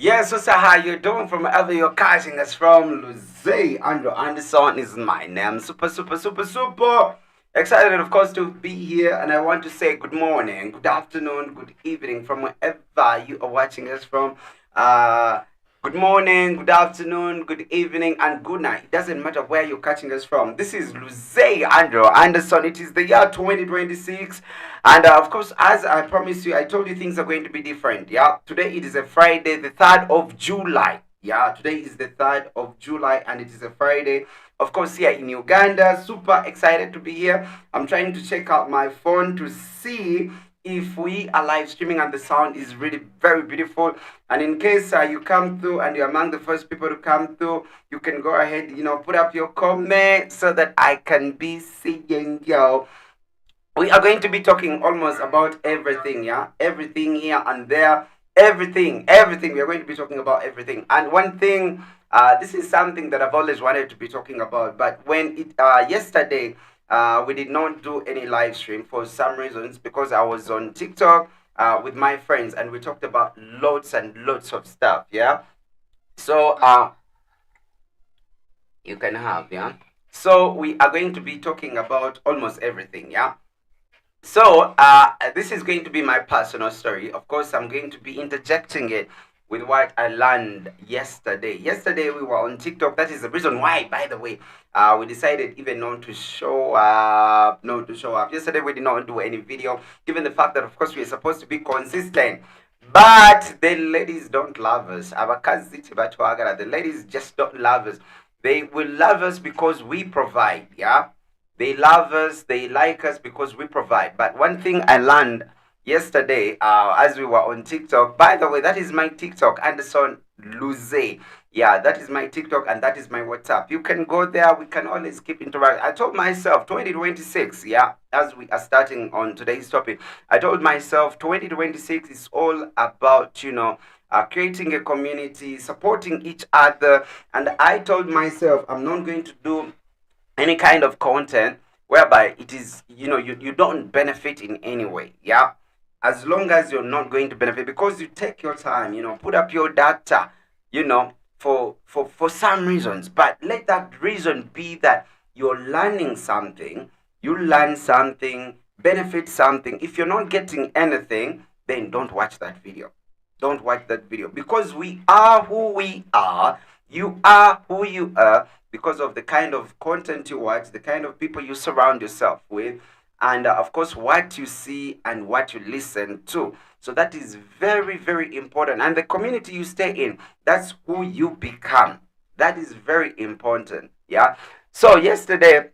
Yes, so how you doing from wherever you're catching us from? Luze Andrew Anderson is my name. Super excited, of course, to be here. And I want to say good morning, good afternoon, good evening from wherever you are watching us from. Uh, Good morning, good afternoon, good evening, and good night. It doesn't matter where you're catching us from. This is Luze Andrew Anderson. It is the year 2026. And of course, as I promised you, I told you things are going to be different. Yeah, today it is a Friday, the 3rd of July. Yeah, today is the 3rd of July, and it is a Friday. Of course, here in Uganda, super excited to be here. I'm trying to check out my phone to see if we are live streaming and the sound is really very beautiful. And in case you come through and you're among the first people to come through, you can go ahead, put up your comment so that I can be seeing you. We are going to be talking almost about everything, yeah? Everything here and there, everything. We are going to be talking about everything. And one thing, this is something that I've always wanted to be talking about, but when yesterday, we did not do any live stream for some reasons because I was on TikTok with my friends and we talked about loads and loads of stuff, yeah? So, you can have, yeah? So, we are going to be talking about almost everything, yeah? So, this is going to be my personal story. Of course, I'm going to be interjecting it with what I learned yesterday. Yesterday, we were on TikTok. That is the reason why, by the way, we decided even not to show up. Not to show up. Yesterday, we did not do any video, given the fact that, of course, we are supposed to be consistent. But the ladies don't love us. The ladies just don't love us. They will love us because we provide, yeah? They love us, they like us because we provide. But one thing I learned yesterday as we were on TikTok, by the way, that is my TikTok, Anderson Luze. Yeah, that is my TikTok and that is my WhatsApp. You can go there, we can always keep interacting. I told myself 2026, yeah, as we are starting on today's topic, I told myself 2026 is all about, creating a community, supporting each other. And I told myself I'm not going to do any kind of content whereby it is you don't benefit in any way, yeah, as long as you're not going to benefit because you take your time, put up your data, for some reasons, but let that reason be that you're learning something, you learn something, benefit something. If you're not getting anything, then don't watch that video. Don't watch that video because we are who we are. You are who you are because of the kind of content you watch, the kind of people you surround yourself with, and of course, what you see and what you listen to. So that is very, very important. And the community you stay in, that's who you become. That is very important. Yeah. So yesterday,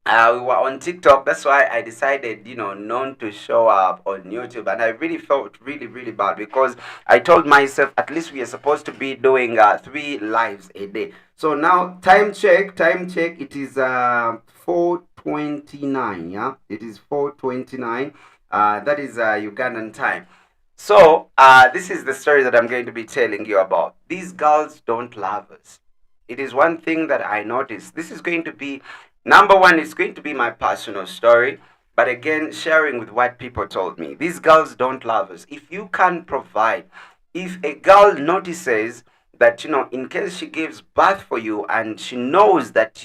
we were on TikTok. That's why I decided, not to show up on YouTube. And I really felt really, really bad because I told myself at least we are supposed to be doing 3 lives a day. So now, time check. It is 4:29. Yeah, it is 4:29. That is Ugandan time. So this is the story that I'm going to be telling you about. These girls don't love us. It is one thing that I noticed. This is going to be number one, it's going to be my personal story, but again, sharing with what people told me. These girls don't love us. If you can provide, if a girl notices that, in case she gives birth for you and she knows that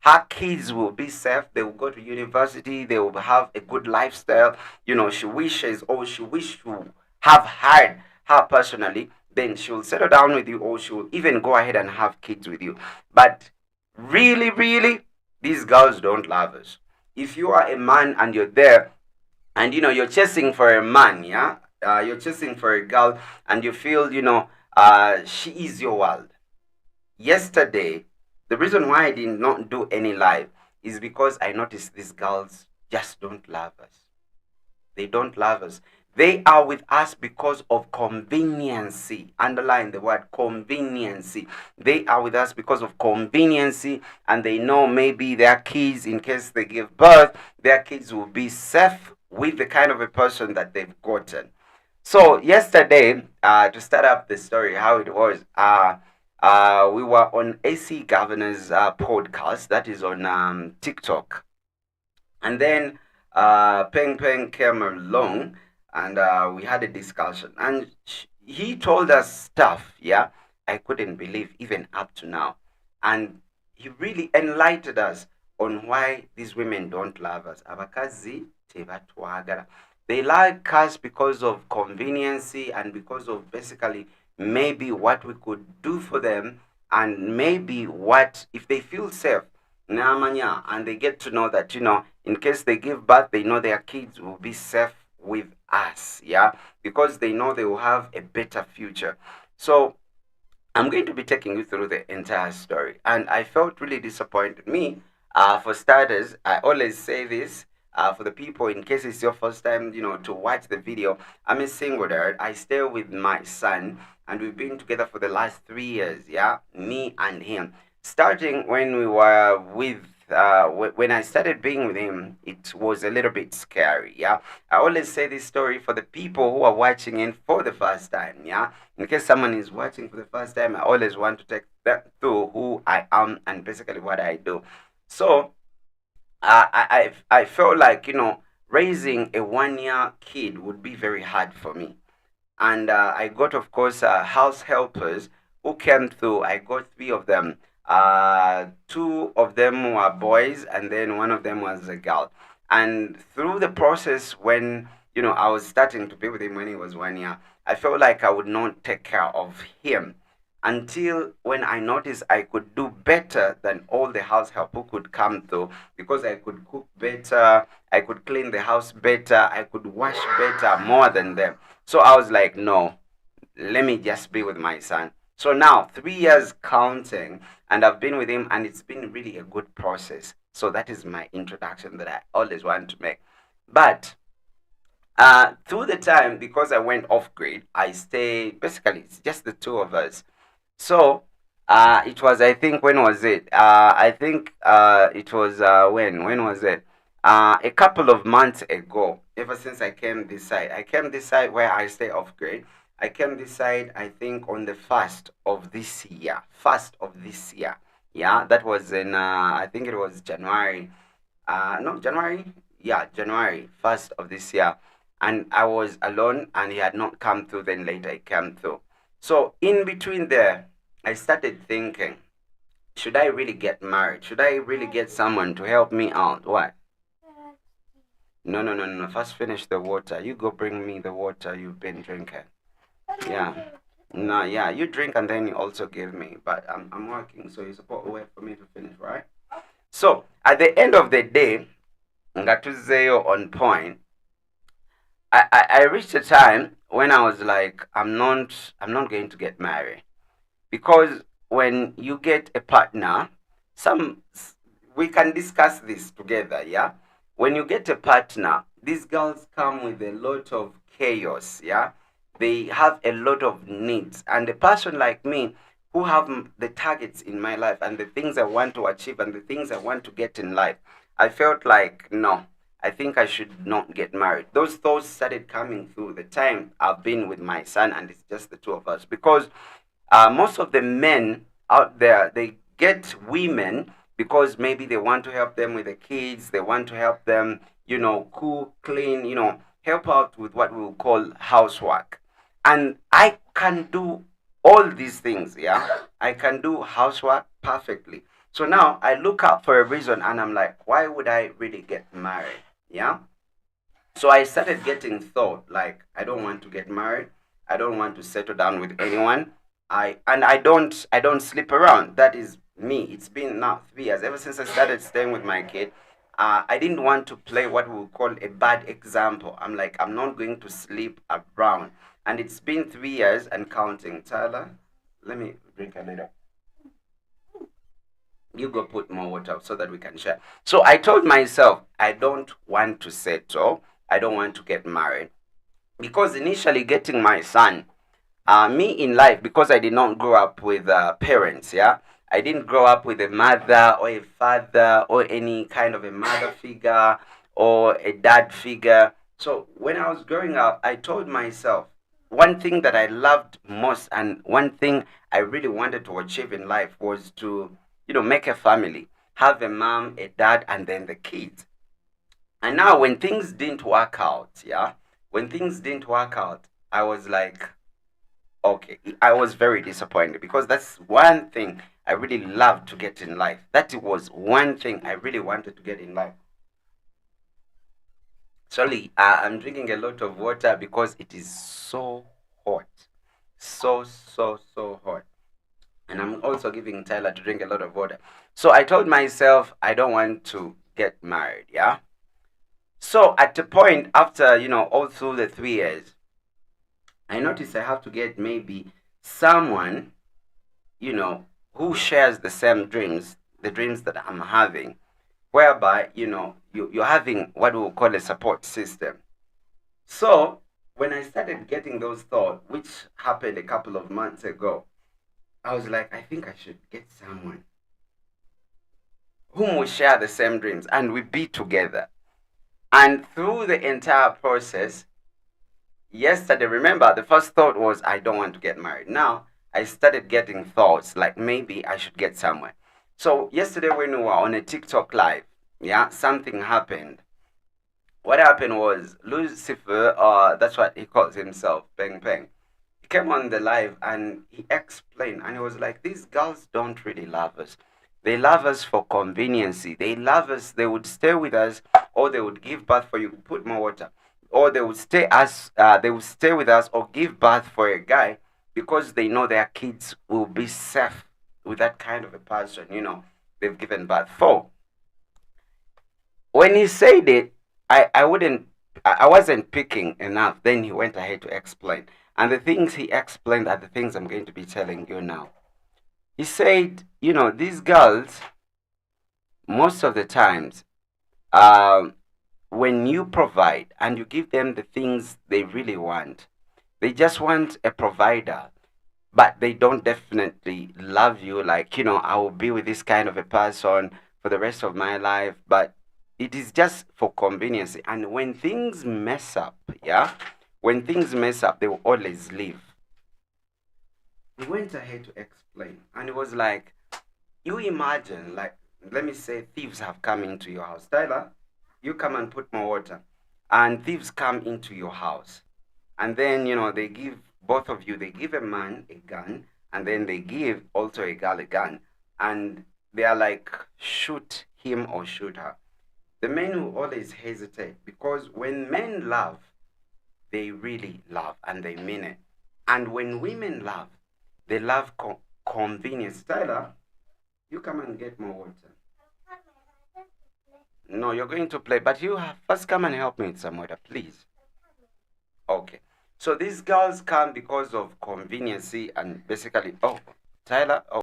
her kids will be safe, they will go to university, they will have a good lifestyle, she wishes or she wish to have had her personally, then she will settle down with you or she will even go ahead and have kids with you. But really, really, these girls don't love us. If you are a man and you're there and you're chasing for a man, yeah, you're chasing for a girl and you feel she is your world. Yesterday, the reason why I did not do any live is because I noticed these girls just don't love us. They don't love us. They are with us because of conveniency. Underline the word conveniency. They are with us because of conveniency, and they know maybe their kids, in case they give birth, their kids will be safe with the kind of a person that they've gotten. So yesterday, to start up the story, how it was, we were on AC Governor's podcast, that is on TikTok, and then Peng Peng came along and we had a discussion. And he told us stuff, yeah, I couldn't believe even up to now. And he really enlightened us on why these women don't love us. Abakazi tebatwagala. They like us because of conveniency and because of basically maybe what we could do for them, and maybe what if they feel safe namanya, and they get to know that, in case they give birth, they know their kids will be safe with us, yeah, because they know they will have a better future. So I'm going to be taking you through the entire story. And I felt really disappointed. Me, for starters, I always say this, for the people, in case it's your first time, to watch the video. I'm a single dad. I stay with my son, and we've been together for the last 3 years. Yeah, me and him. Starting when we were with, when I started being with him, it was a little bit scary. Yeah, I always say this story for the people who are watching in for the first time. Yeah, in case someone is watching for the first time, I always want to take them through who I am and basically what I do. So I felt like, raising a 1 year kid would be very hard for me. And I got, of course, house helpers who came through. I got three of them. Two of them were boys, and then one of them was a girl. And through the process, when I was starting to be with him when he was 1 year, I felt like I would not take care of him until when I noticed I could do better than all the house help who could come through, because I could cook better, I could clean the house better, I could wash better more than them. So I was like, no, let me just be with my son. So now, 3 years counting, and I've been with him, and it's been really a good process. So that is my introduction that I always want to make. But through the time, because I went off grid, I stay basically, it's just the two of us. So it was, I think, when was it? I think it was when was it? A couple of months ago. Ever since I came this side, I came this side where I stay off grid. I came this side, I think, on the first of this year. First of this year. Yeah, that was in I think it was January. No, January. Yeah, January 1st of this year. And I was alone, and he had not come through. Then later he came through. So in between there, I started thinking, should I really get married? Should I really get someone to help me out? What? No, no, no, no. First finish the water. You go bring me the water you've been drinking. Yeah. No, yeah. You drink and then you also give me. But I'm working, so you're supposed to wait for me to finish, right? So at the end of the day, Ngatuzeyo on point. I reached a time when I was like, I'm not going to get married, because when you get a partner, some we can discuss this together, yeah. When you get a partner, these girls come with a lot of chaos, yeah. They have a lot of needs, and a person like me who have the targets in my life and the things I want to achieve and the things I want to get in life, I felt like, no, I think I should not get married. Those thoughts started coming through the time I've been with my son, and it's just the two of us, because most of the men out there, they get women because maybe they want to help them with the kids, they want to help them, cook, clean, help out with what we will call housework. And I can do all these things, yeah. I can do housework perfectly. So now I look out for a reason, and I'm like, why would I really get married? Yeah. So I started getting thought like, I don't want to get married. I don't want to settle down with anyone. I don't sleep around. That is me. It's been now 3 years ever since I started staying with my kid. I didn't want to play what we would call a bad example. I'm like, I'm not going to sleep around. And it's been 3 years and counting. Tyler, let me drink a little. You go put more water so that we can share. So I told myself, I don't want to settle. I don't want to get married. Because initially, getting my son, me in life, because I did not grow up with parents, yeah. I didn't grow up with a mother or a father or any kind of a mother figure or a dad figure. So when I was growing up, I told myself one thing that I loved most and one thing I really wanted to achieve in life was to, make a family, have a mom, a dad, and then the kids. And now when things didn't work out, yeah, when things didn't work out, I was like, Okay, I was very disappointed because that's one thing I really loved to get in life. That was one thing I really wanted to get in life. Sorry, I'm drinking a lot of water because it is so hot. So hot. And I'm also giving Tyler to drink a lot of water. So I told myself I don't want to get married, yeah? So at the point after, all through the 3 years, I noticed I have to get maybe someone, you know, who shares the same dreams, the dreams that I'm having, whereby, you're having what we will call a support system. So when I started getting those thoughts, which happened a couple of months ago, I was like, I think I should get someone whom we share the same dreams and we be together. And through the entire process, yesterday, remember, the first thought was, I don't want to get married. Now, I started getting thoughts like maybe I should get someone. So, yesterday, when we were on a TikTok live, yeah, something happened. What happened was Lucifer, that's what he calls himself, Peng Peng. He came on the live and he explained, and he was like, these girls don't really love us. They love us for conveniency. They love us. They would stay with us, or they would give birth for you. Put more water, or they would stay us. They would stay with us, or give birth for a guy because they know their kids will be safe with that kind of a person. They've given birth for. When he said it, I wouldn't. I wasn't picking enough. Then he went ahead to explain, and the things he explained are the things I'm going to be telling you now. He said, these girls, most of the times, um, when you provide and you give them the things they really want, they just want a provider, but they don't definitely love you. Like, I will be with this kind of a person for the rest of my life, but it is just for convenience. And when things mess up, yeah, when things mess up, they will always leave. He went ahead to explain, and it was like, you imagine, like, let me say, thieves have come into your house. Tyler, you come and put more water. And thieves come into your house. And then, they give both of you, they give a man a gun, and then they give also a girl a gun. And they are like, shoot him or shoot her. The men will always hesitate because when men love, they really love and they mean it. And when women love, they love convenience. Tyler, you come and get more water. No, you're going to play, but you have first come and help me with some water, please. Okay. So these girls come because of conveniency and basically, oh, Tyler, oh.